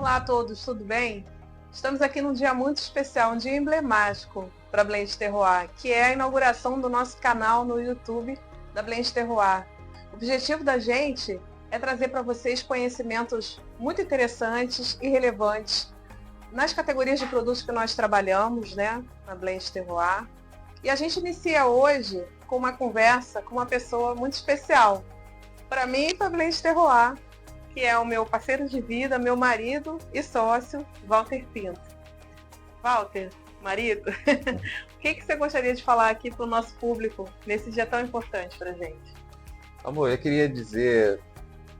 Olá a todos, tudo bem? Estamos aqui num dia muito especial, um dia emblemático para a Blend Terroir, que é a inauguração do nosso canal no YouTube da Blend Terroir. O objetivo da gente é trazer para vocês conhecimentos muito interessantes e relevantes nas categorias de produtos que nós trabalhamos, né, na Blend Terroir. E a gente inicia hoje com uma conversa com uma pessoa muito especial para mim e para a Blend Terroir, que é o meu parceiro de vida, meu marido e sócio, Walter Pinto. Walter, marido, o que você gostaria de falar aqui para o nosso público nesse dia tão importante para a gente? Amor, eu queria dizer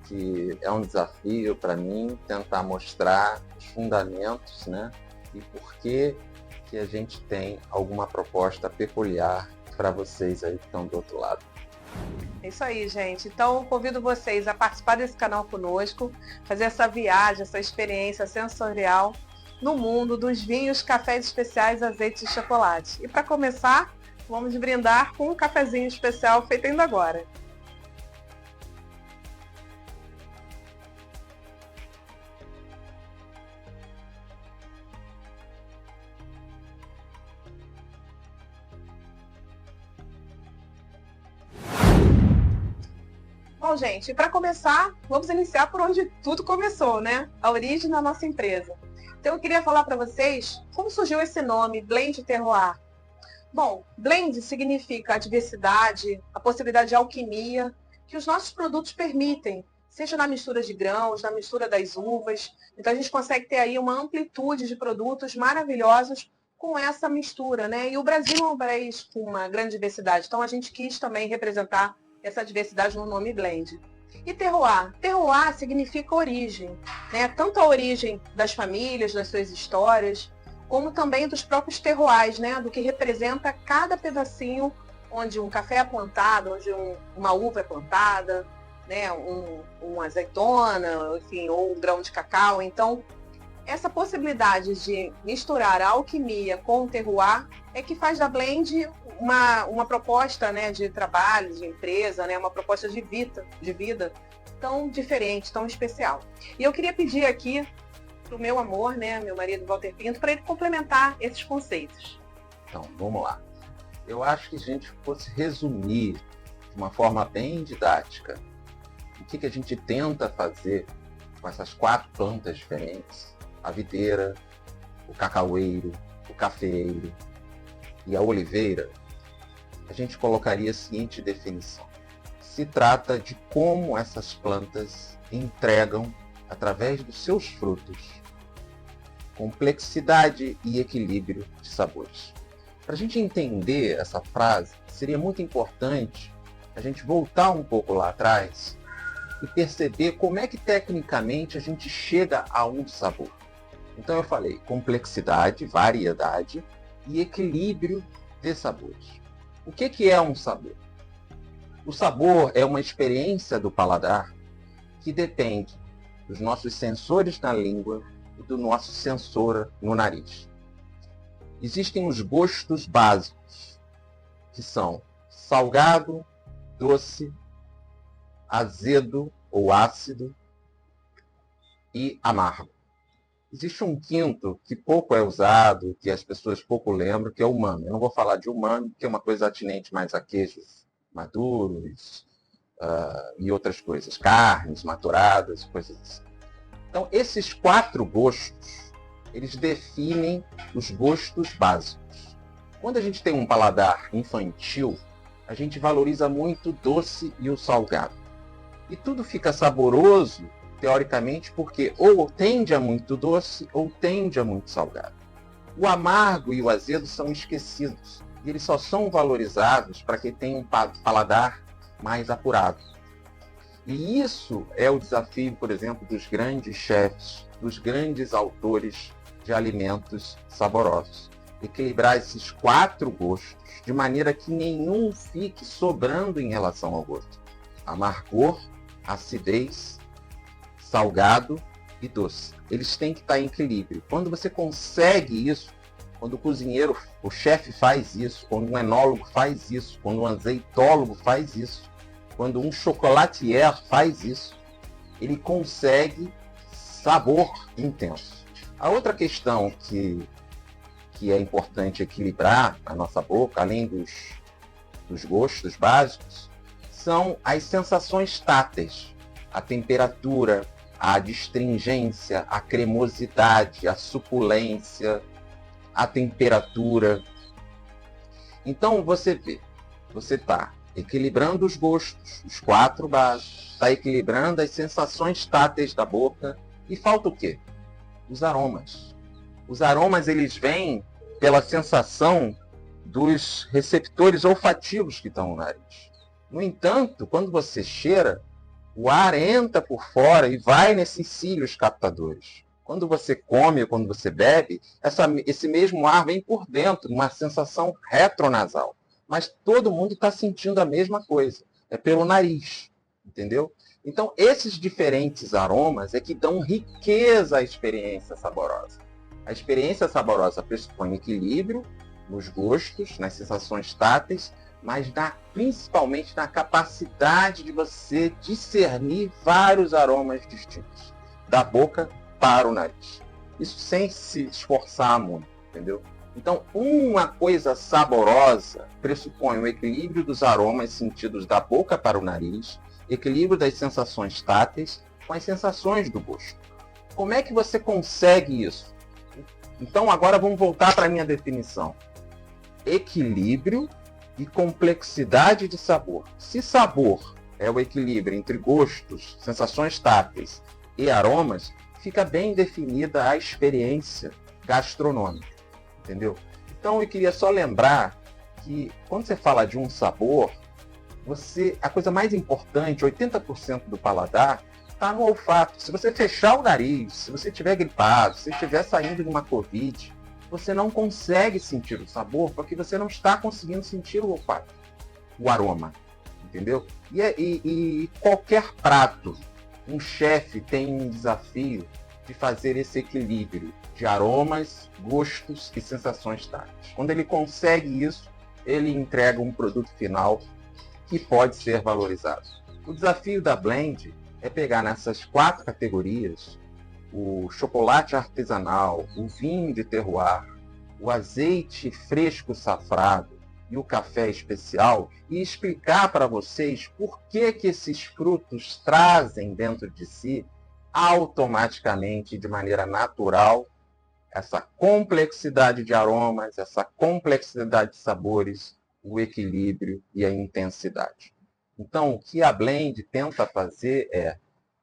que é um desafio para mim tentar mostrar os fundamentos, né? E por que a gente tem alguma proposta peculiar para vocês aí que estão do outro lado. É isso aí, gente. Então, convido vocês a participar desse canal conosco, fazer essa viagem, essa experiência sensorial no mundo dos vinhos, cafés especiais, azeites e chocolate. E para começar, vamos brindar com um cafezinho especial feito ainda agora. Bom, gente, para começar, vamos iniciar por onde tudo começou, né? A origem da nossa empresa. Então, eu queria falar para vocês como surgiu esse nome, Blend Terroir. Bom, blend significa a diversidade, a possibilidade de alquimia que os nossos produtos permitem, seja na mistura de grãos, na mistura das uvas. Então, a gente consegue ter aí uma amplitude de produtos maravilhosos com essa mistura, né? E o Brasil é um país com uma grande diversidade, então a gente quis também representar essa diversidade no nome Blend. E terroir? Terroir significa origem, né? Tanto a origem das famílias, das suas histórias, como também dos próprios terroirs, né? Do que representa cada pedacinho onde um café é plantado, onde uma uva é plantada, né? Uma azeitona, enfim, ou um grão de cacau. Então, essa possibilidade de misturar a alquimia com o terroir é que faz da Blend uma proposta, né, de trabalho, de empresa, né, uma proposta de vida tão diferente, tão especial. E eu queria pedir aqui para o meu amor, né, meu marido Walter Pinto, para ele complementar esses conceitos. Então, vamos lá. Eu acho que se a gente fosse resumir de uma forma bem didática o que a gente tenta fazer com essas 4 plantas diferentes, a videira, o cacaueiro, o cafeeiro e a oliveira, a gente colocaria a seguinte definição. Se trata de como essas plantas entregam, através dos seus frutos, complexidade e equilíbrio de sabores. Para a gente entender essa frase, seria muito importante a gente voltar um pouco lá atrás e perceber como é que tecnicamente a gente chega a um sabor. Então eu falei complexidade, variedade e equilíbrio de sabores. O que é um sabor? O sabor é uma experiência do paladar que depende dos nossos sensores na língua e do nosso sensor no nariz. Existem os gostos básicos, que são salgado, doce, azedo ou ácido e amargo. Existe um quinto que pouco é usado, que as pessoas pouco lembram, que é o umami. Eu não vou falar de umami, que é uma coisa atinente mais a queijos maduros e outras coisas, carnes maturadas, coisas assim. Então, esses 4 gostos, eles definem os gostos básicos. Quando a gente tem um paladar infantil, a gente valoriza muito o doce e o salgado. E tudo fica saboroso, teoricamente, porque ou tende a muito doce ou tende a muito salgado. O amargo e o azedo são esquecidos, e eles só são valorizados para quem tem um paladar mais apurado. E isso é o desafio, por exemplo, dos grandes chefes, dos grandes autores de alimentos saborosos. Equilibrar esses 4 gostos de maneira que nenhum fique sobrando em relação ao gosto. Amargor, acidez, salgado e doce. Eles têm que estar em equilíbrio. Quando você consegue isso, quando o cozinheiro, o chefe faz isso, quando um enólogo faz isso, quando um azeitólogo faz isso, quando um chocolatier faz isso, ele consegue sabor intenso. A outra questão que é importante equilibrar na nossa boca, além dos gostos básicos, são as sensações táteis, a temperatura, a adstringência, a cremosidade, a suculência, a temperatura. Então você vê, você está equilibrando os gostos, os 4 básicos, está equilibrando as sensações táteis da boca, e falta o quê? Os aromas. Os aromas, eles vêm pela sensação dos receptores olfativos que estão no nariz. No entanto, quando você cheira, o ar entra por fora e vai nesses cílios captadores. Quando você come ou quando você bebe, esse mesmo ar vem por dentro, uma sensação retronasal. Mas todo mundo está sentindo a mesma coisa. É pelo nariz, entendeu? Então, esses diferentes aromas é que dão riqueza à experiência saborosa. A experiência saborosa pressupõe equilíbrio nos gostos, nas sensações táteis, mas principalmente na capacidade de você discernir vários aromas distintos, da boca para o nariz. Isso sem se esforçar muito, entendeu? Então, uma coisa saborosa pressupõe o equilíbrio dos aromas sentidos da boca para o nariz, equilíbrio das sensações táteis com as sensações do gosto. Como é que você consegue isso? Então, agora vamos voltar para a minha definição. Equilíbrio e complexidade de sabor. Se sabor é o equilíbrio entre gostos, sensações táteis e aromas, fica bem definida a experiência gastronômica, entendeu? Então eu queria só lembrar que quando você fala de um sabor, a coisa mais importante, 80% do paladar, está no olfato. Se você fechar o nariz, se você estiver gripado, se você estiver saindo de uma Covid, você não consegue sentir o sabor porque você não está conseguindo sentir o olfato, o aroma, entendeu? E qualquer prato, um chefe tem um desafio de fazer esse equilíbrio de aromas, gostos e sensações táteis. Quando ele consegue isso, ele entrega um produto final que pode ser valorizado. O desafio da Blend é pegar nessas 4 categorias, o chocolate artesanal, o vinho de terroir, o azeite fresco safrado e o café especial, e explicar para vocês por que esses frutos trazem dentro de si, automaticamente, de maneira natural, essa complexidade de aromas, essa complexidade de sabores, o equilíbrio e a intensidade. Então, o que a Blend tenta fazer é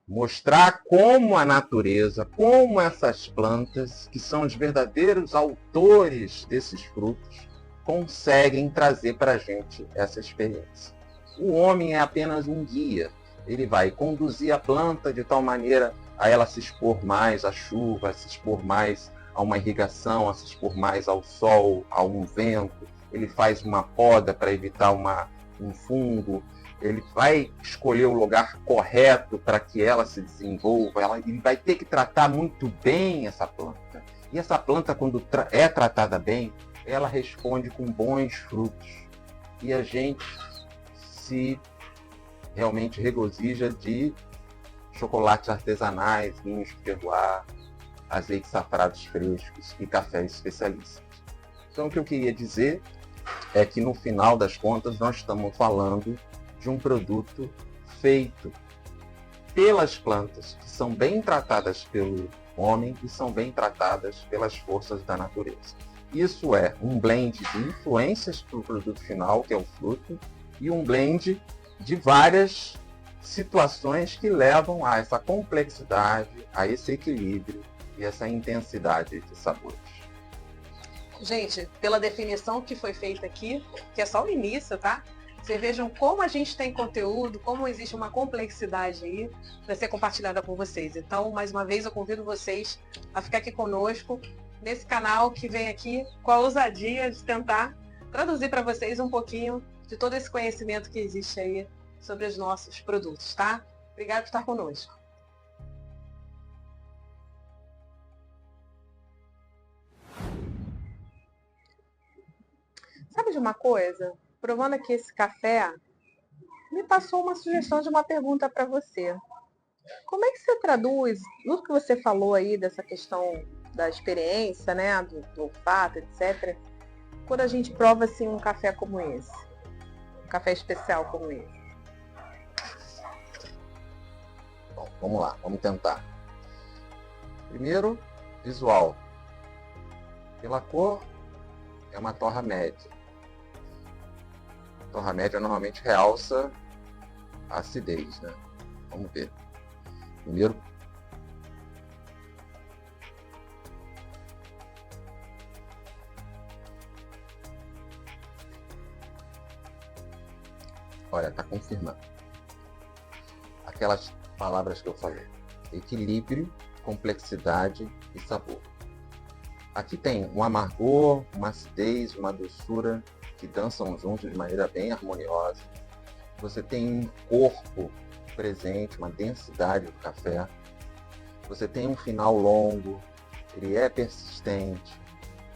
mostrar como a natureza, como essas plantas, que são os verdadeiros autores desses frutos, conseguem trazer para a gente essa experiência. O homem é apenas um guia. Ele vai conduzir a planta de tal maneira a ela se expor mais à chuva, a se expor mais a uma irrigação, a se expor mais ao sol, a um vento. Ele faz uma poda para evitar um fungo. Ele vai escolher o lugar correto para que ela se desenvolva. Ele vai ter que tratar muito bem essa planta. E essa planta, quando é tratada bem, ela responde com bons frutos. E a gente se realmente regozija de chocolates artesanais, vinhos de terroir, azeites safrados frescos e cafés especialistas. Então, o que eu queria dizer é que, no final das contas, nós estamos falando de um produto feito pelas plantas, que são bem tratadas pelo homem e são bem tratadas pelas forças da natureza. Isso é um blend de influências para o produto final, que é o fruto, e um blend de várias situações que levam a essa complexidade, a esse equilíbrio e essa intensidade de sabores. Gente, pela definição que foi feita aqui, que é só o início, tá? Vocês vejam como a gente tem conteúdo, como existe uma complexidade aí para ser compartilhada com vocês. Então, mais uma vez, eu convido vocês a ficar aqui conosco nesse canal que vem aqui com a ousadia de tentar traduzir para vocês um pouquinho de todo esse conhecimento que existe aí sobre os nossos produtos, tá? Obrigada por estar conosco. Sabe de uma coisa? Provando aqui esse café, me passou uma sugestão de uma pergunta para você. Como é que você traduz tudo que você falou aí dessa questão da experiência, né, do olfato, etc., quando a gente prova assim um café como esse, um café especial como esse? Bom, vamos lá, vamos tentar. Primeiro, visual. Pela cor, é uma torra média. A torra média normalmente realça a acidez, né? Vamos ver. Primeiro, olha, está confirmando. Aquelas palavras que eu falei. Equilíbrio, complexidade e sabor. Aqui tem um amargor, uma acidez, uma doçura que dançam juntos de maneira bem harmoniosa. Você tem um corpo presente, uma densidade do café. Você tem um final longo, ele é persistente.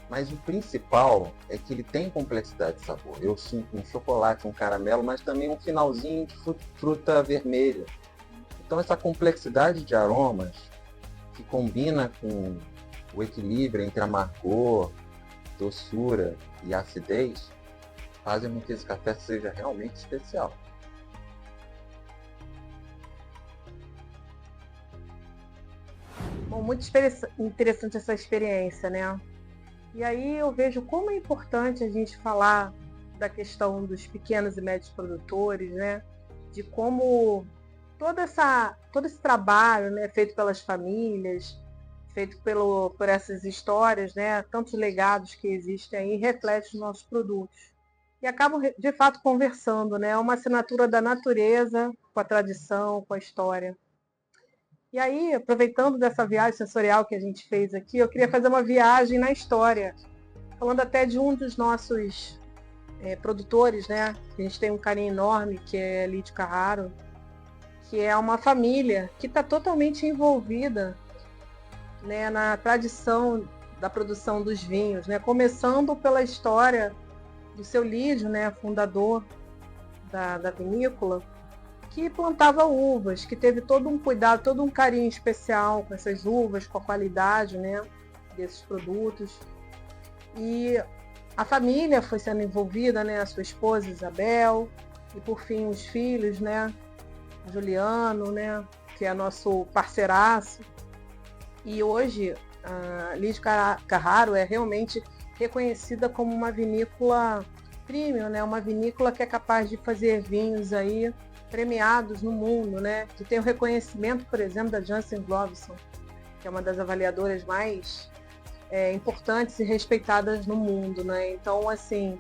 Mas o principal é que ele tem complexidade de sabor. Eu sinto um chocolate, um caramelo, mas também um finalzinho de fruta vermelha. Então essa complexidade de aromas que combina com o equilíbrio entre amargor, doçura e acidez fazem com que esse café seja realmente especial. Bom, muito interessante essa experiência, né? E aí eu vejo como é importante a gente falar da questão dos pequenos e médios produtores, né? De como todo esse trabalho, né, feito pelas famílias, feito por essas histórias, né, tantos legados que existem aí, reflete os nossos produtos. E acabam, de fato, conversando, né? É uma assinatura da natureza com a tradição, com a história. E aí, aproveitando dessa viagem sensorial que a gente fez aqui, eu queria fazer uma viagem na história, falando até de um dos nossos produtores, né? A gente tem um carinho enorme, que é Lídio Carraro, que é uma família que está totalmente envolvida, né, na tradição da produção dos vinhos, né? Começando pela história do seu Lídio, né, fundador da vinícola, que plantava uvas, que teve todo um cuidado, todo um carinho especial com essas uvas, com a qualidade, né, desses produtos. E a família foi sendo envolvida, né, a sua esposa Isabel, e por fim os filhos, né, Juliano, né, que é nosso parceiraço. E hoje a Lídio Carraro é realmente reconhecida como uma vinícola premium, né, uma vinícola que é capaz de fazer vinhos aí premiados no mundo, né, que tem o reconhecimento, por exemplo, da Janssen Globson, que é uma das avaliadoras mais importantes e respeitadas no mundo, né? Então, assim,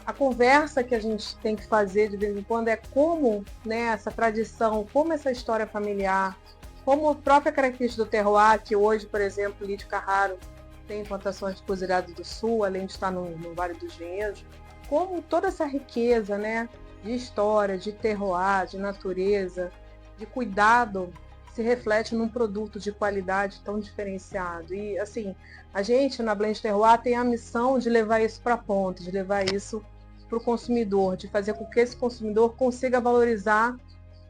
a conversa que a gente tem que fazer de vez em quando é como, né, essa tradição, como essa história familiar, como a própria característica do terroir, que hoje, por exemplo, Lídio Carraro tem plantações de Cruzeiros do Sul, além de estar no Vale dos Vinhedos, como toda essa riqueza, né, de história, de terroir, de natureza, de cuidado, se reflete num produto de qualidade tão diferenciado. E, assim, a gente na Blend Terroir tem a missão de levar isso para a ponta, de levar isso para o consumidor, de fazer com que esse consumidor consiga valorizar,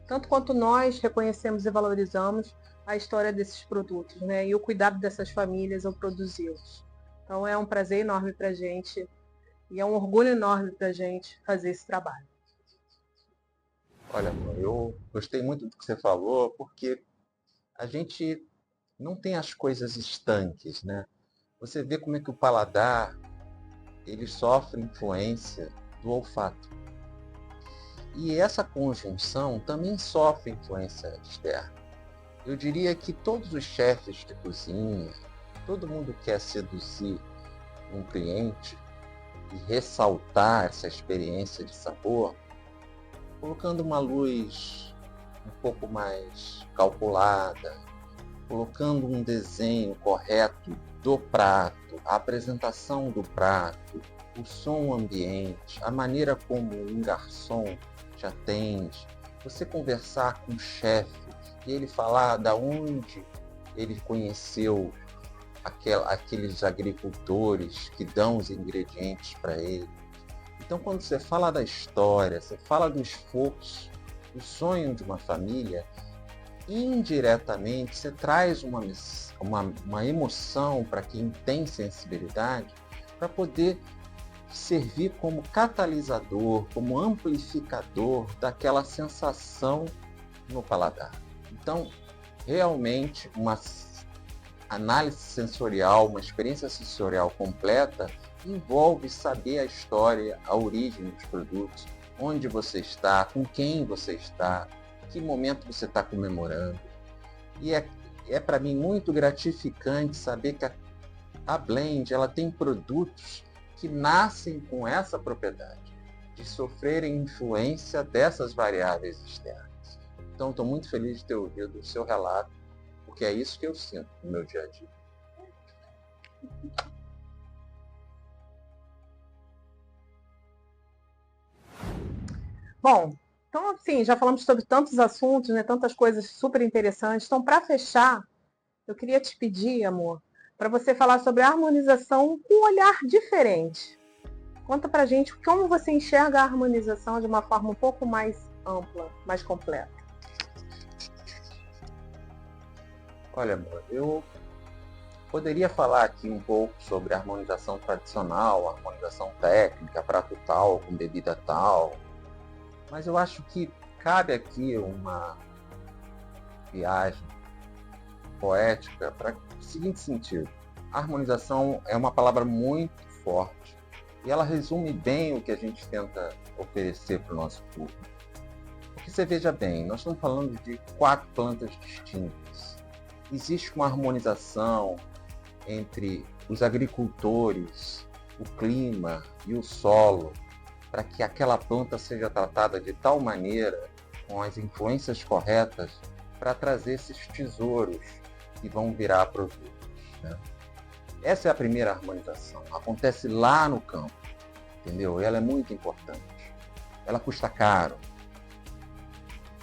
tanto quanto nós reconhecemos e valorizamos, a história desses produtos, né? E o cuidado dessas famílias ao produzi-los. Então é um prazer enorme para a gente e é um orgulho enorme para a gente fazer esse trabalho. Olha, eu gostei muito do que você falou, porque a gente não tem as coisas estanques, né? Você vê como é que o paladar, ele sofre influência do olfato. E essa conjunção também sofre influência externa. Eu diria que todos os chefes de cozinha, todo mundo quer seduzir um cliente e ressaltar essa experiência de sabor, colocando uma luz um pouco mais calculada, colocando um desenho correto do prato, a apresentação do prato, o som ambiente, a maneira como um garçom te atende, você conversar com o chefe e ele falar da onde ele conheceu aqueles agricultores que dão os ingredientes para ele. Então, quando você fala da história, você fala do esforço, do sonho de uma família, indiretamente você traz uma emoção para quem tem sensibilidade, para poder servir como catalisador, como amplificador daquela sensação no paladar. Então, realmente, uma análise sensorial, uma experiência sensorial completa, envolve saber a história, a origem dos produtos, onde você está, com quem você está, que momento você está comemorando. E é para mim muito gratificante saber que a Blend ela tem produtos que nascem com essa propriedade, de sofrerem influência dessas variáveis externas. Então, estou muito feliz de ter ouvido o seu relato, porque é isso que eu sinto no meu dia a dia. Bom, então assim, já falamos sobre tantos assuntos, né, tantas coisas super interessantes. Então, para fechar, eu queria te pedir, amor, para você falar sobre a harmonização com um olhar diferente. Conta pra gente como você enxerga a harmonização de uma forma um pouco mais ampla, mais completa. Olha, amor, eu poderia falar aqui um pouco sobre a harmonização tradicional, a harmonização técnica, prato tal, com bebida tal, mas eu acho que cabe aqui uma viagem poética para o seguinte sentido. A harmonização é uma palavra muito forte e ela resume bem o que a gente tenta oferecer para o nosso público. Porque você veja bem, nós estamos falando de 4 plantas distintas. Existe uma harmonização entre os agricultores, o clima e o solo, para que aquela planta seja tratada de tal maneira, com as influências corretas, para trazer esses tesouros que vão virar produtos, né? Essa é a primeira harmonização. Acontece lá no campo, entendeu? Ela é muito importante. Ela custa caro.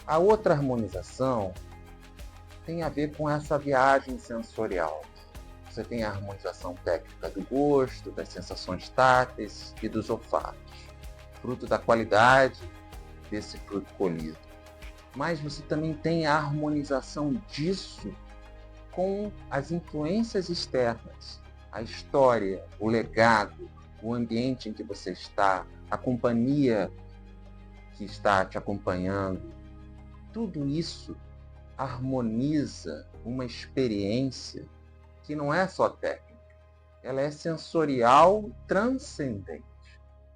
A outra harmonização tem a ver com essa viagem sensorial. Você tem a harmonização técnica do gosto, das sensações táteis e dos olfatos, fruto da qualidade desse fruto colhido. Mas você também tem a harmonização disso com as influências externas, a história, o legado, o ambiente em que você está, a companhia que está te acompanhando. Tudo isso harmoniza uma experiência que não é só técnica, ela é sensorial transcendente.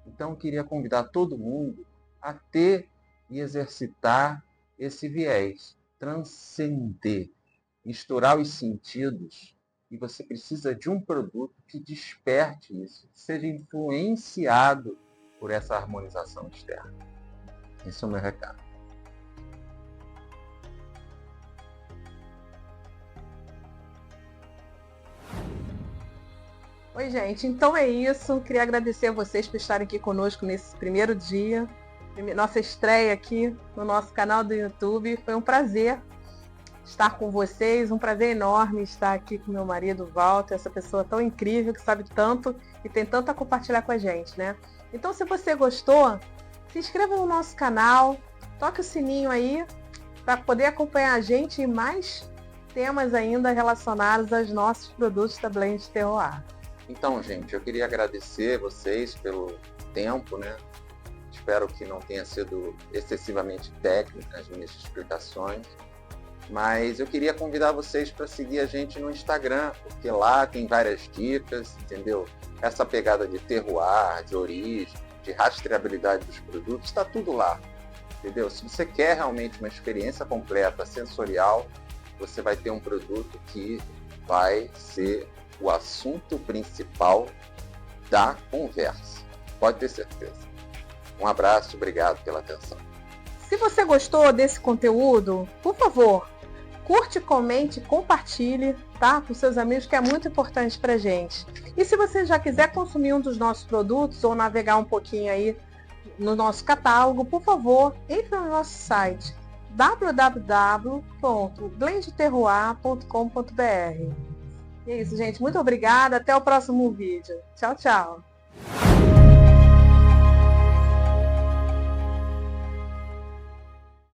Então, eu queria convidar todo mundo a ter e exercitar esse viés, transcender, misturar os sentidos, e você precisa de um produto que desperte isso, que seja influenciado por essa harmonização externa. Esse é o meu recado. Oi, gente, então é isso. Queria agradecer a vocês por estarem aqui conosco nesse primeiro dia, nossa estreia aqui no nosso canal do YouTube. Foi um prazer estar com vocês, um prazer enorme estar aqui com meu marido Walter, essa pessoa tão incrível que sabe tanto e tem tanto a compartilhar com a gente, né? Então, se você gostou, se inscreva no nosso canal, toque o sininho aí para poder acompanhar a gente e mais temas ainda relacionados aos nossos produtos da Blend Terroir. Então, gente, eu queria agradecer vocês pelo tempo, né? Espero que não tenha sido excessivamente técnica as minhas explicações, mas eu queria convidar vocês para seguir a gente no Instagram, porque lá tem várias dicas, entendeu? Essa pegada de terroir, de origem, de rastreabilidade dos produtos, está tudo lá, entendeu? Se você quer realmente uma experiência completa, sensorial, você vai ter um produto que vai ser o assunto principal da conversa. Pode ter certeza. Um abraço, obrigado pela atenção. Se você gostou desse conteúdo, por favor, curte, comente, compartilhe, tá? Com seus amigos, que é muito importante pra gente. E se você já quiser consumir um dos nossos produtos ou navegar um pouquinho aí no nosso catálogo, por favor, entre no nosso site www.blendterroir.com.br. E é isso, gente. Muito obrigada. Até o próximo vídeo. Tchau, tchau.